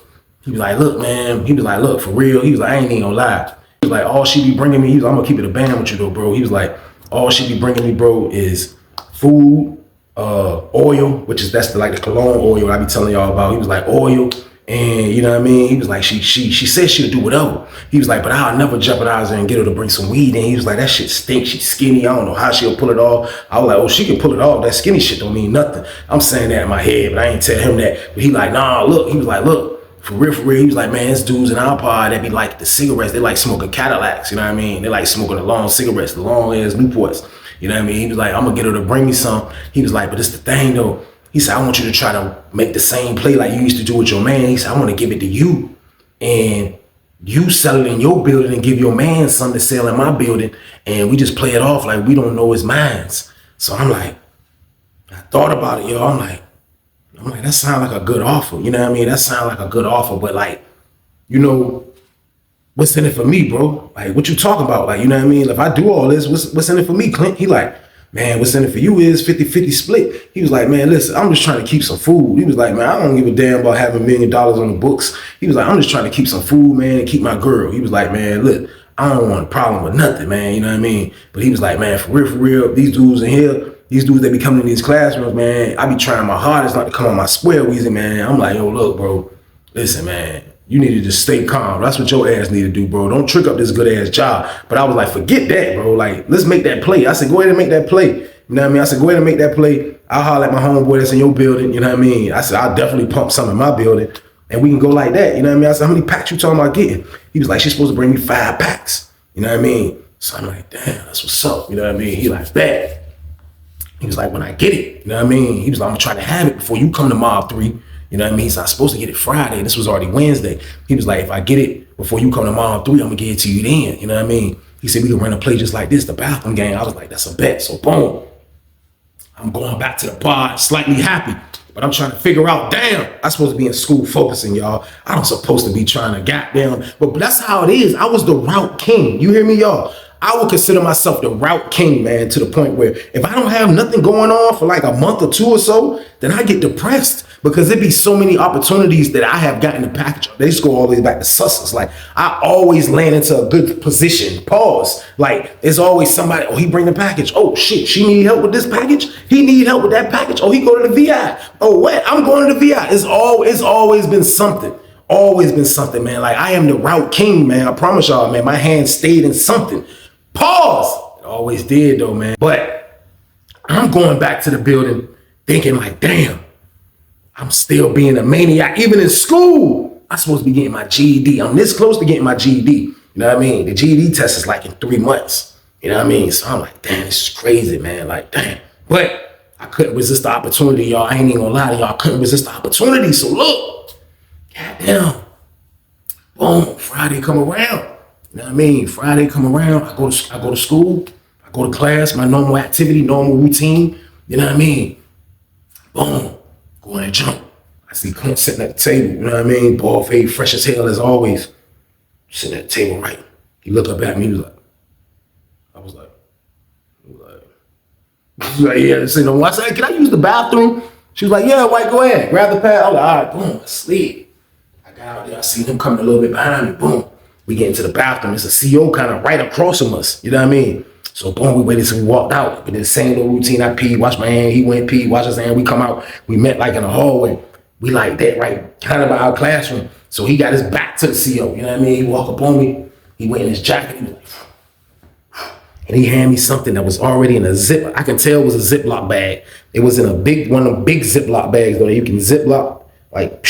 He was like, look, man. He was like, look, for real. He was like, I ain't even gonna lie. He was like, all she be bringing me, he was like, I'm gonna keep it a band with you though, bro. He was like, all she be bringing me, bro, is food, oil, that's the cologne oil I be telling y'all about. He was like, oil, and you know what I mean? He was like, she said she'll do whatever. He was like, but I'll never jeopardize her and get her to bring some weed in. He was like, that shit stinks. She's skinny. I don't know how she'll pull it off. I was like, oh, she can pull it off. That skinny shit don't mean nothing. I'm saying that in my head, but I ain't tell him that. But he like, nah, look. He was like, look. For real, he was like, man, it's dudes in our pod that be like the cigarettes. They like smoking Cadillacs, you know what I mean? They like smoking the long cigarettes, the long ass Newports, you know what I mean? He was like, I'm gonna get her to bring me some. He was like, but it's the thing though. He said, I want you to try to make the same play like you used to do with your man. He said, I want to give it to you and you sell it in your building and give your man something to sell in my building. And we just play it off like we don't know his minds. So I'm like, I thought about it, yo. I'm like, that sounds like a good offer. You know what I mean? That sounds like a good offer, but like, you know, what's in it for me, bro? Like, what you talking about? Like, you know what I mean? If I do all this, what's in it for me, Clint? He like, man, what's in it for you is 50-50 split. He was like, man, listen, I'm just trying to keep some food. He was like, man, I don't give a damn about having $1 million on the books. He was like, I'm just trying to keep some food, man, and keep my girl. He was like, man, look, I don't want a problem with nothing, man. You know what I mean? But he was like, man, for real, these dudes in here, these dudes that be coming in these classrooms, man, I be trying my hardest not to come on my square wheezy, man. I'm like, yo, look, bro, listen, man, you need to just stay calm. That's what your ass need to do, bro. Don't trick up this good ass job. But I was like, forget that, bro. Like, let's make that play. I said, go ahead and make that play. You know what I mean? I said, go ahead and make that play. I'll holler at my homeboy that's in your building. You know what I mean? I said, I'll definitely pump some in my building. And we can go like that. You know what I mean? I said, how many packs you talking about getting? He was like, she's supposed to bring me 5 packs. You know what I mean? So I'm like, damn, that's what's up. You know what I mean? He like, bet. He was like, when I get it, you know what I mean? He was like, I'm gonna try to have it before you come to Mob 3. You know what I mean? He said, I'm supposed to get it Friday. This was already Wednesday. He was like, if I get it before you come to Mob 3, I'm gonna give it to you then. You know what I mean? He said, we can run a play just like this, the bathroom game. I was like, that's a bet. So boom. I'm going back to the pod, slightly happy. But I'm trying to figure out, damn, I'm supposed to be in school focusing, y'all. I'm supposed to be trying to goddamn, but that's how it is. I was the route king. You hear me, y'all? I would consider myself the route king, man, to the point where if I don't have nothing going on for like a month or 2 or so, then I get depressed because there'd be so many opportunities that I have gotten the package. They just go all the way back to Sussex. Like, I always land into a good position. Pause. Like, there's always somebody, oh, he bring the package. Oh, shit, she need help with this package? He need help with that package? Oh, he go to the VI. Oh, what? I'm going to the VI. It's always been something. Always been something, man. Like, I am the route king, man. I promise y'all, man. My hand stayed in something. Pause. It always did, though, man. But I'm going back to the building thinking like, damn, I'm still being a maniac. Even in school, I'm supposed to be getting my GED. I'm this close to getting my GED. You know what I mean? The GED test is like in 3 months. You know what I mean? So I'm like, damn, this is crazy, man. Like, damn. But I couldn't resist the opportunity, y'all. I ain't even gonna lie to y'all. I couldn't resist the opportunity. So look, goddamn, boom, Friday come around. You know what I mean? Friday come around, I go to school, I go to class, my normal activity, normal routine. You know what I mean? Boom, go in and jump. I see Clint sitting at the table, you know what I mean? Ball fade, fresh as hell as always. Sitting at the table, right? He looked up at me, he was like, I was like, yeah, say no. I said, can I use the bathroom? She was like, yeah, white, go ahead. Grab the pad. I was like, all right, boom, sleep. I got out there, I see him coming a little bit behind me, boom. We get into the bathroom. It's a CO kind of right across from us. You know what I mean? So boom, we waited till we walked out. We did the same little routine. I peed, washed my hand. He went pee, washed his hand. We come out. We met like in the hallway. We like that, right? Kind of by our classroom. So he got his back to the CO. You know what I mean? He walked up on me. He went in his jacket. He was like, and he handed me something that was already in a zip. I can tell it was a Ziploc bag. It was in a big, one of them big Ziploc bags though. You can Ziploc, like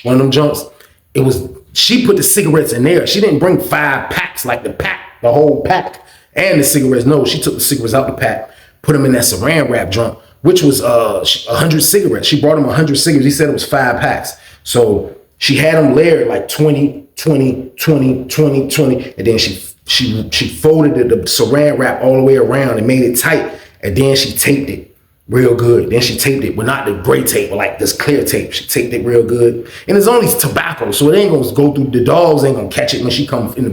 one of them jumps. It was, she put the cigarettes in there. She didn't bring 5 packs, like the whole pack and the cigarettes. No, she took the cigarettes out the pack, put them in that saran wrap junk, which was 100 cigarettes. She brought him 100 cigarettes. He said it was 5 packs. So she had them layered like 20, 20, 20, 20, 20. And then she folded the saran wrap all the way around and made it tight. And then she taped it real good. Then she taped it, but not the gray tape, but like this clear tape. She taped it real good. And it's only tobacco, so it ain't gonna go through, the dogs ain't gonna catch it when she come in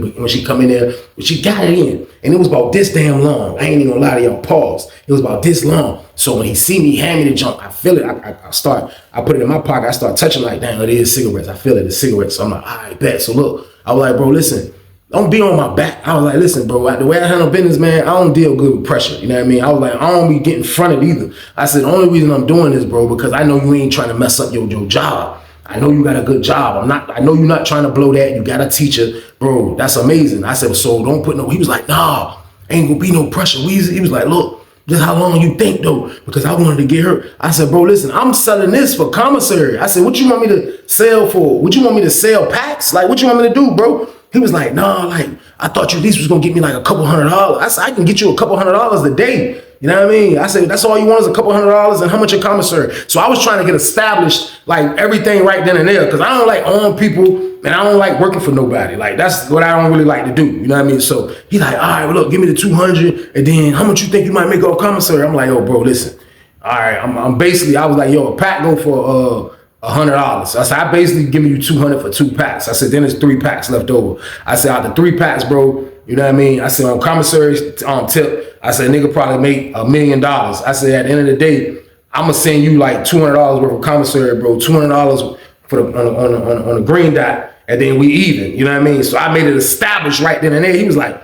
there. But she got it in. And it was about this damn long. I ain't even gonna lie to y'all, pause. It was about this long. So when he see me hand me the junk, I feel it. I put it in my pocket. I start touching like, damn, it is cigarettes. I feel it, it's cigarettes. So I'm like, all right, bet. So look, I was like, bro, listen, don't be on my back. I was like, listen, bro, the way I handle business, man, I don't deal good with pressure. You know what I mean? I was like, I don't be getting fronted either. I said, the only reason I'm doing this, bro, because I know you ain't trying to mess up your job. I know you got a good job. I know you're not trying to blow that. You got a teacher, bro. That's amazing. I said, so don't put no, he was like, nah, ain't gonna be no pressure. He was like, look, just how long you think though? Because I wanted to get her. I said, bro, listen, I'm selling this for commissary. I said, what you want me to sell for? What you want me to sell packs? Like, what you want me to do, bro? He was like, nah, like, I thought you at least was gonna get me like a couple $100. I said, I can get you a couple $100 a day. You know what I mean? I said, that's all you want is a couple $100 and how much a commissary? So I was trying to get established, like everything right then and there, because I don't like owning people and I don't like working for nobody. Like that's what I don't really like to do. You know what I mean? So he's like, all right, well, look, give me the 200 and then how much you think you might make off commissary? I'm like, yo, bro, listen. All right, I'm basically, I was like, yo, a pack go for $100. So I said, I basically giving you 200 for 2 packs. I said, then there's 3 packs left over. I said, out the 3 packs, bro, you know what I mean? I said, on commissary tip, I said, nigga probably make $1 million. I said, at the end of the day, I'm gonna send you like $200 worth of commissary, bro, $200 for on the green dot, and then we even, you know what I mean? So I made it established right then and there. He was like,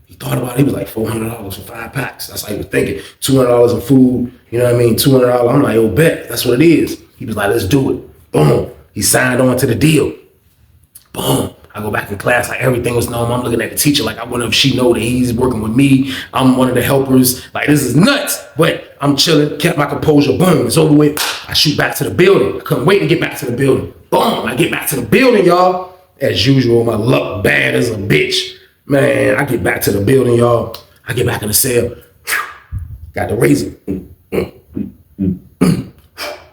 he thought about it, he was like $400 for 5 packs. That's how he was thinking. $200 in food, you know what I mean? $200. I'm like, yo, bet, that's what it is. He was like, let's do it. Boom. He signed on to the deal. Boom. I go back in class, like everything was normal. I'm looking at the teacher like I wonder if she know that he's working with me. I'm one of the helpers. Like this is nuts. But I'm chilling, kept my composure. Boom, it's over with. I shoot back to the building. I couldn't wait to get back to the building. Boom, I get back to the building, y'all. As usual, my luck bad as a bitch. Man, I get back to the building, y'all. I get back in the cell. Got the razor.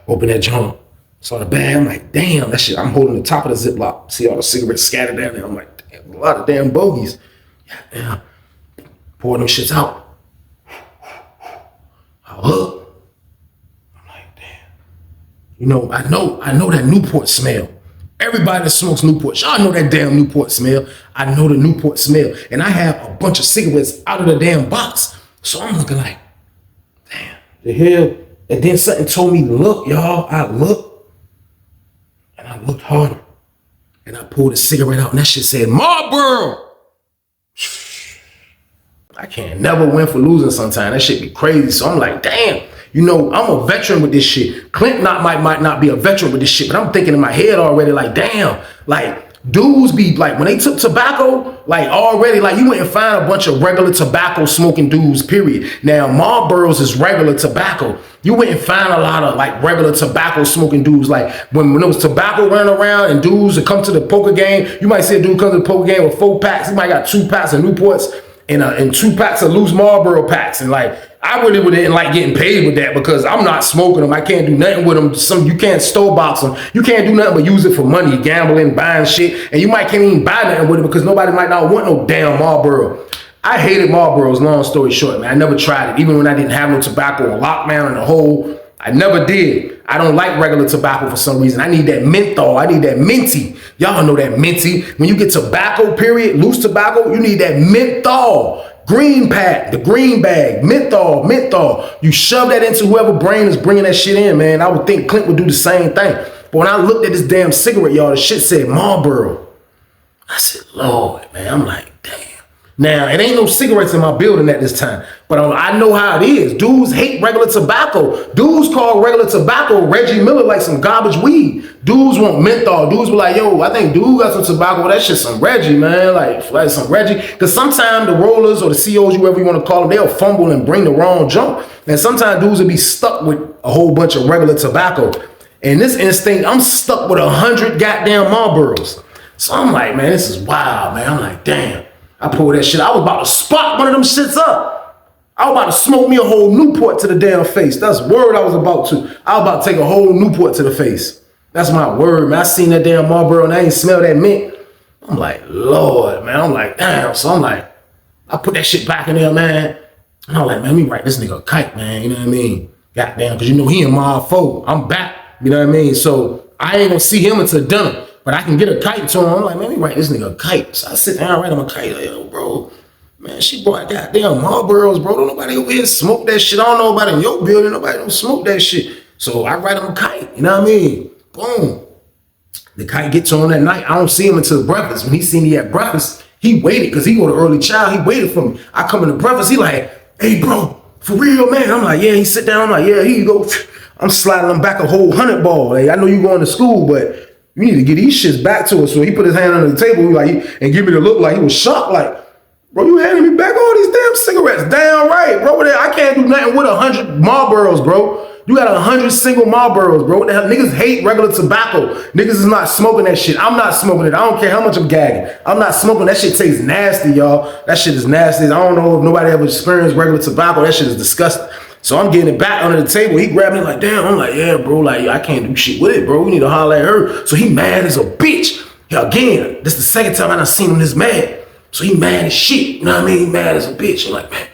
Open that joint. Saw the bag, I'm like, damn, that shit, I'm holding the top of the Ziploc. See all the cigarettes scattered down there. I'm like, damn, a lot of damn bogeys. Yeah, pour them shits out. I look. I'm like, damn. You know, I know that Newport smell. Everybody that smokes Newport, y'all know that damn Newport smell. I know the Newport smell. And I have a bunch of cigarettes out of the damn box. So I'm looking like, damn, the hell? And then something told me, look, y'all, I looked. I looked harder and I pulled a cigarette out and that shit said Marlboro. I can't never win for losing sometimes. That shit be crazy. So I'm like, damn, you know, I'm a veteran with this shit. Clint might not be a veteran with this shit, but I'm thinking in my head already like, damn, like dudes be like, when they took tobacco, like already, like you wouldn't find a bunch of regular tobacco smoking dudes, period. Now, Marlboros is regular tobacco. You wouldn't find a lot of like regular tobacco smoking dudes. Like when there was tobacco running around and dudes that come to the poker game, you might see a dude come to the poker game with 4 packs. He might got 2 packs of Newports and 2 packs of loose Marlboro packs. And like, I really wouldn't like getting paid with that because I'm not smoking them. I can't do nothing with them. You can't store box them. You can't do nothing but use it for money, gambling, buying shit. And you can't even buy nothing with it because nobody might not want no damn Marlboro. I hated Marlboros, long story short, man. I never tried it. Even when I didn't have no tobacco or lockdown in the hole, I never did. I don't like regular tobacco for some reason. I need that menthol. I need that minty. Y'all know that minty. When you get tobacco, period, loose tobacco, you need that menthol. Green pack, the green bag, menthol. You shove that into whoever brain is bringing that shit in, man. I would think Clint would do the same thing. But when I looked at this damn cigarette, y'all, the shit said Marlboro. I said, Lord, man. I'm like, damn. Now, it ain't no cigarettes in my building at this time, but I know how it is. Dudes hate regular tobacco. Dudes call regular tobacco Reggie Miller like some garbage weed. Dudes want menthol. Dudes be like, yo, I think dude got some tobacco. That shit some Reggie, man. Like some Reggie. Because sometimes the rollers or the COs, whoever you want to call them, they'll fumble and bring the wrong junk. And sometimes dudes will be stuck with a whole bunch of regular tobacco. In this instinct, I'm stuck with 100 goddamn Marlboros. So I'm like, man, this is wild, man. I'm like, damn. I pulled that shit. I was about to spot one of them shits up. I was about to smoke me a whole Newport to the damn face. That's word I was about to. I was about to take a whole Newport to the face. That's my word, man. I seen that damn Marlboro and I ain't smell that mint. I'm I'm like, Lord, man. I'm like, damn. So I'm like, I put that shit back in there, man. And I'm like, man, let me write this nigga a kite, man. You know what I mean? Goddamn, because you know he in my 4. I'm back. You know what I mean? So I ain't gonna see him until dinner. But I can get a kite to him. I'm like, man, let me write this nigga a kite. So I sit down and write him a kite. Like, yo, bro, man, she bought goddamn Marlboros, bro. Don't nobody over here smoke that shit. I don't know about in your building. Nobody don't smoke that shit. So I write him a kite. You know what I mean? Boom. The kite gets on that night. I don't see him until breakfast. When he see me at breakfast, he waited because he go to early child. He waited for me. I come into breakfast. He like, hey, bro, for real, man. I'm like, yeah. He sit down. I'm like, yeah, here you go. I'm sliding him back a whole 100 ball. Hey, I know you going to school, but you need to get these shits back to us. So he put his hand under the table and give me the look like he was shocked. Like, bro, you handing me back all these damn cigarettes. Damn right, bro. I can't do nothing with 100 Marlboros, bro. You got 100 single Marlboros, bro. What the hell? Niggas hate regular tobacco. Niggas is not smoking that shit. I'm not smoking it. I don't care how much I'm gagging. I'm not smoking. That shit tastes nasty, y'all. That shit is nasty. I don't know if nobody ever experienced regular tobacco. That shit is disgusting. So I'm getting it back under the table. He grabbed me like, damn. I'm like, yeah, bro. Like, I can't do shit with it, bro. We need to holler at her. So he mad as a bitch. Yeah, again, this is the second time I done seen him this mad. So he mad as shit. You know what I mean? He mad as a bitch. I'm like, man,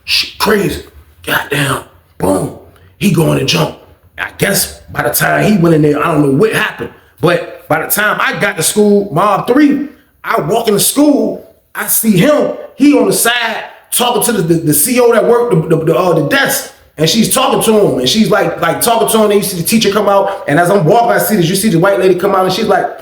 shit crazy. Goddamn. Boom. He going to jump. I guess by the time he went in there, I don't know what happened. But by the time I got to school, Mob 3, I walk into school, I see him. He on the side talking to the CO that worked the desk. And she's talking to him. And she's like talking to him. And you see the teacher come out. And as I'm walking, I see this. You see the white lady come out. And she's like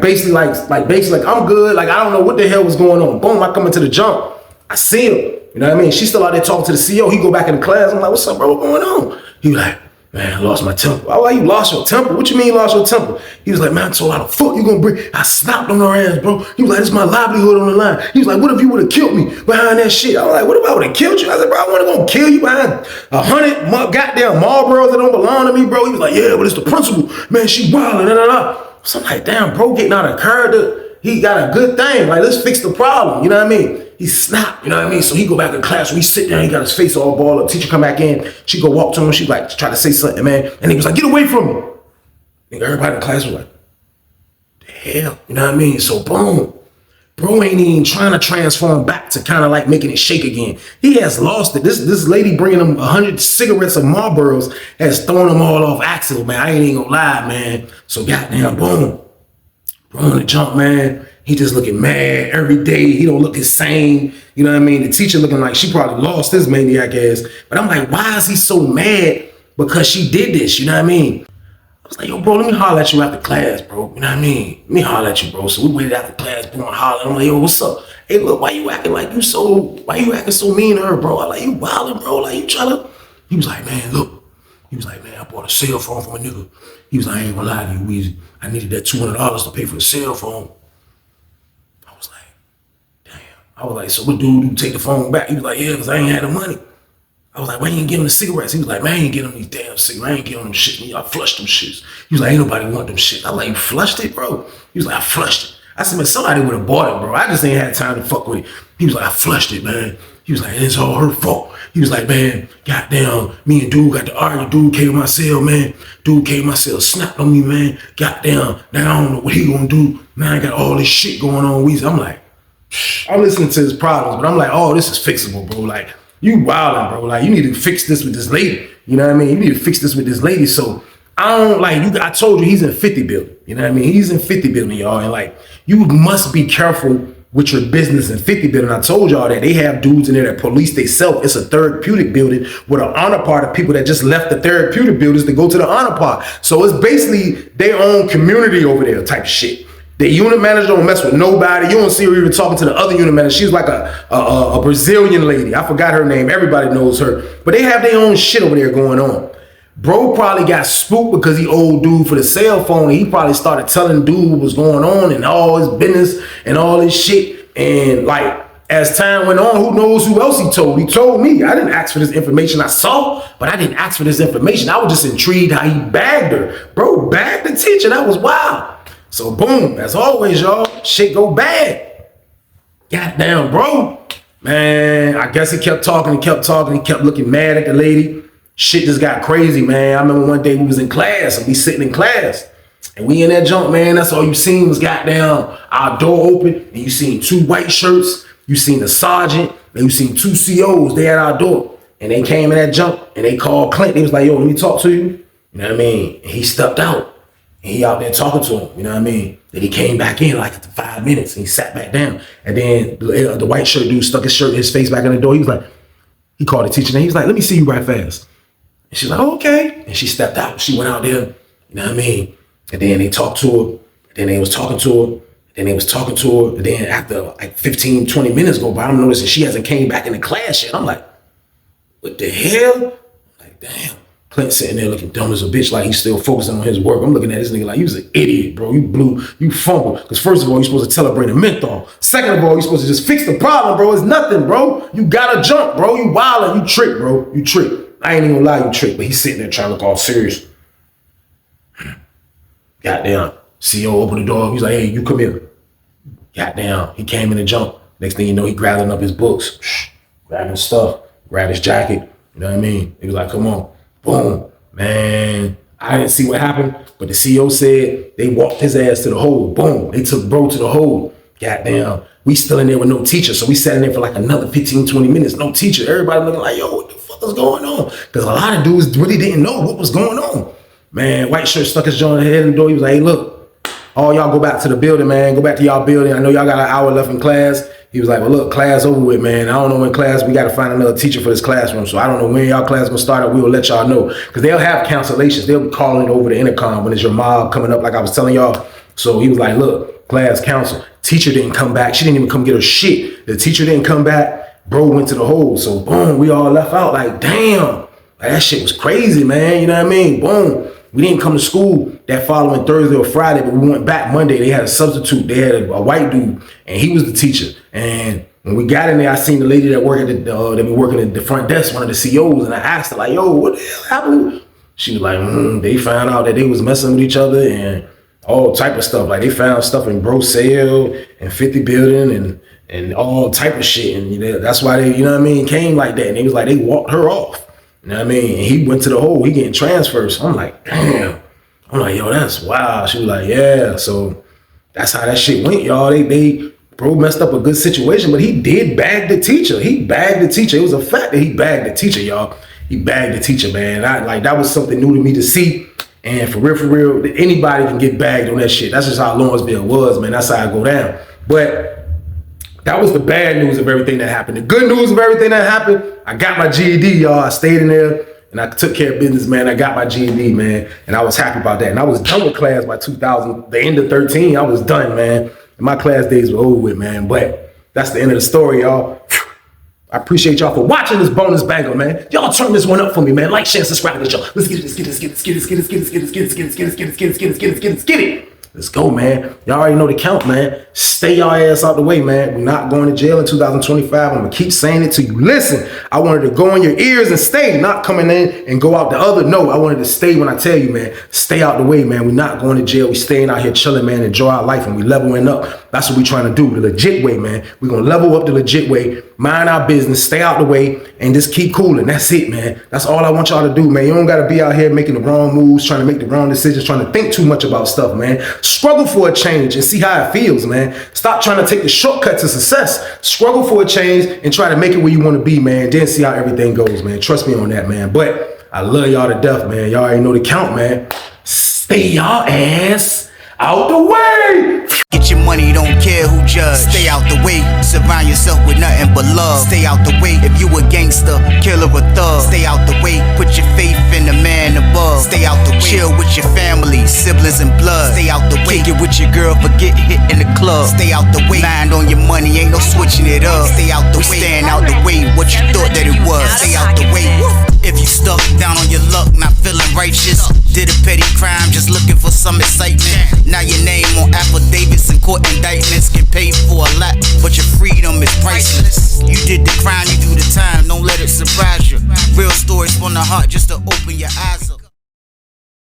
basically, I'm good. Like, I don't know what the hell was going on. Boom, I come into the jump. I see him. You know what I mean? She's still out there talking to the CEO. He go back in the class. I'm like, what's up, bro? What's going on? He was like, man, I lost my temper. Oh, why you lost your temper? What you mean you lost your temper? He was like, man, I told her how the fuck you gonna bring. I snapped on her ass, bro. He was like, this is my livelihood on the line. He was like, what if you would have killed me behind that shit? I was like, what if I would have killed you? I said, bro, I wasn't gonna kill you behind 100 goddamn Marlboros that don't belong to me, bro. He was like, yeah, but it's the principal. Man, she wildin', So I'm like, damn, bro, getting out of character. He got a good thing. Like, let's fix the problem. You know what I mean? He snapped, you know what I mean? So he go back in class, we sit down, he got his face all balled up. Teacher come back in, she go walk to him, she like try to say something, man. And he was like, get away from me. And everybody in the class was like, the hell, you know what I mean? So boom, bro ain't even trying to transform back to kind of like making it shake again. He has lost it. This lady bringing him 100 cigarettes of Marlboros has thrown them all off axle, man. I ain't even gonna lie, man. So goddamn, boom. Bro on the jump, man. He just looking mad every day. He don't look the same. You know what I mean? The teacher looking like she probably lost his maniac ass. But I'm like, why is he so mad? Because she did this, you know what I mean? I was like, yo, bro, let me holler at you after class, bro. You know what I mean? Let me holler at you, bro. So we waited after class, boom, holler. I'm like, yo, what's up? Hey, look, why you acting so mean to her, bro? I like, you wildin', bro. Like, you trying to... He was like, man, look. He was like, man, I bought a cell phone from a nigga. He was like, I ain't gonna lie to you, Weezy. I needed that $200 to pay for the cell phone. I was like, so what dude you take the phone back? He was like, yeah, because I ain't had the money. I was like, why you ain't give him the cigarettes? He was like, man, I ain't give him these damn cigarettes. I ain't give him them shit. I flushed them shits. He was like, ain't nobody want them shit. I was like, you flushed it, bro? He was like, I flushed it. I said, man, somebody would have bought it, bro. I just ain't had time to fuck with it. He was like, I flushed it, man. He was like, it's all her fault. He was like, man, goddamn, me and dude got to argue. Dude came to my cell, man. Dude came to my cell, snapped on me, man. Goddamn, now I don't know what he gonna do. Man, I got all this shit going on, Weezy. I'm like, I'm listening to his problems, but I'm like, oh, this is fixable, bro. Like, you wildin', bro. Like, you need to fix this with this lady. You know what I mean? You need to fix this with this lady. So I don't like you. I told you he's in 50 building. You know what I mean? He's in 50 building, y'all. And like, you must be careful with your business in 50 building. I told y'all that they have dudes in there that police themselves. It's a therapeutic building with an honor part of people that just left the therapeutic buildings to go to the honor part. So it's basically their own community over there type shit. The unit manager don't mess with nobody. You don't see her even talking to the other unit manager. She's like a Brazilian lady. I forgot her name. Everybody knows her. But they have their own shit over there going on. Bro probably got spooked because he owed dude for the cell phone. And he probably started telling dude what was going on and all his business and all his shit. And like, as time went on, who knows who else he told? He told me. I didn't ask for this information. I saw, but I didn't ask for this information. I was just intrigued how he bagged her. Bro bagged the teacher. That was wild. So boom, as always, y'all, shit go bad. Goddamn, bro. Man, I guess he kept talking, he kept looking mad at the lady. Shit just got crazy, man. I remember one day we was in class and we sitting in class And we in that junk, man. That's all you seen was goddamn our door open, and you seen 2 white shirts. You seen the sergeant, and you seen 2 COs. They at our door, and they came in that junk, and they called Clint. They was like, "Yo, let me talk to you." You know what I mean? And he stepped out, and he out there talking to him. You know what I mean? Then he came back in like after 5 minutes, and he sat back down. And then the white shirt dude stuck his face back in the door. He was like, he called the teacher, and he was like, "Let me see you right fast." And she's like, "Oh, okay." And she stepped out. She went out there. You know what I mean? And then they talked to her. Then they was talking to her. Then they was talking to her. And then after like 15, 20 minutes go by, I'm noticing she hasn't came back in the class yet. I'm like, what the hell? I'm like, damn. Clint sitting there looking dumb as a bitch, like he's still focusing on his work. I'm looking at this nigga like, you was an idiot, bro. You fumbled. Because first of all, you're supposed to tell her bring a menthol. Second of all, you're supposed to just fix the problem, bro. It's nothing, bro. You gotta jump, bro. You wildin'. You trick, bro. You trick. I ain't even gonna lie, you trick. But he's sitting there trying to look all serious. Goddamn. CEO opened the door. He's like, "Hey, you come here." Goddamn. He came in and jumped. Next thing you know, he grabbing up his books, grabbing his stuff, grabbed his jacket. You know what I mean? He was like, "Come on." Boom. Man, I didn't see what happened, but the CEO said they walked his ass to the hole. Boom. They took bro to the hole. Goddamn. We still in there with no teacher. So we sat in there for like another 15, 20 minutes. No teacher. Everybody looking like, "Yo, what the fuck is going on?" Because a lot of dudes really didn't know what was going on. Man, white shirt stuck his jaw in the head in the door. He was like, "Hey, look, all y'all go back to the building, man. Go back to y'all building. I know y'all got an hour left in class." He was like, "Well, look, class over with, man. I don't know when class, we got to find another teacher for this classroom. So I don't know when y'all class gonna start up. We will let y'all know." Because they'll have cancellations. They'll be calling it over the intercom when it's your mob coming up, like I was telling y'all. So he was like, "Look, class cancel." Teacher didn't come back. She didn't even come get her shit. The teacher didn't come back. Bro went to the hole. So boom, we all left out like, damn. Like, that shit was crazy, man. You know what I mean? Boom. We didn't come to school that following Thursday or Friday, but we went back Monday. They had a substitute. They had a white dude, and he was the teacher. And when we got in there, I seen the lady that worked at that be working at the front desk, one of the COs, and I asked her like, "Yo, what the hell happened?" She was like, "They found out that they was messing with each other and all type of stuff. Like they found stuff in bro sale and 50 building and all type of shit. And you know, that's why they, you know what I mean, came like that. And they was like, they walked her off. You know what I mean? And he went to the hole. He getting transferred. So I'm like, damn. I'm like, yo, that's wild. She was like, yeah. So that's how that shit went, y'all. They bro messed up a good situation, but he did bag the teacher. He bagged the teacher. It was a fact that he bagged the teacher, y'all. He bagged the teacher, man. That was something new to me to see. And for real, anybody can get bagged on that shit. That's just how Lawrenville was, man. That's how it go down. But that was the bad news of everything that happened. The good news of everything that happened, I got my GED, y'all. I stayed in there and I took care of business, man. I got my GED, man. And I was happy about that. And I was done with class by 2000, the end of 13. I was done, man. And my class days were over with, man. But that's the end of the story, y'all. I appreciate y'all for watching this bonus banger, man. Y'all turn this one up for me, man. Like, share, subscribe to the show. Let's get it. Let's go, man. Y'all already know the count, man. Stay y'all ass out the way, man. We're not going to jail in 2025. I'm gonna keep saying it to you. Listen, I wanted to go in your ears and stay, not coming in and go out the other. No, I wanted to stay when I tell you, man. Stay out the way, man. We're not going to jail. We staying out here chilling, man. Enjoy our life, and we leveling up. That's what we trying to do, the legit way, man. We're gonna level up the legit way, mind our business, stay out the way, and just keep cooling. That's it, man. That's all I want y'all to do, man. You don't gotta be out here making the wrong moves, trying to make the wrong decisions, trying to think too much about stuff, man. Struggle for a change and see how it feels, man. Stop trying to take the shortcut to success. Struggle for a change and try to make it where you want to be, man. Then see how everything goes, man. Trust me on that, man. But I love y'all to death, man. Y'all already know the count, man. Stay y'all ass out the way. Get your money, don't care who judge. Stay out the way, surround yourself with nothing but love. Stay out the way, if you a gangster, killer or thug. Stay out the way, put your faith in the man above. Stay out the way, chill with your family, siblings and blood. Stay out the way, kick it with your girl, forget hit in the club. Stay out the way, mind on your money, ain't no switching it up. Stay out the way, stand out the way, what you thought that it was. Stay out the way, if you stuck down on your luck, not feeling righteous. Did a petty crime, just looking for some excitement. Now your name on affidavits and court indictments, get paid for a lot, but your freedom is priceless. You did the crime, you do the time, don't let it surprise you. Real stories from the heart, just to open your eyes up.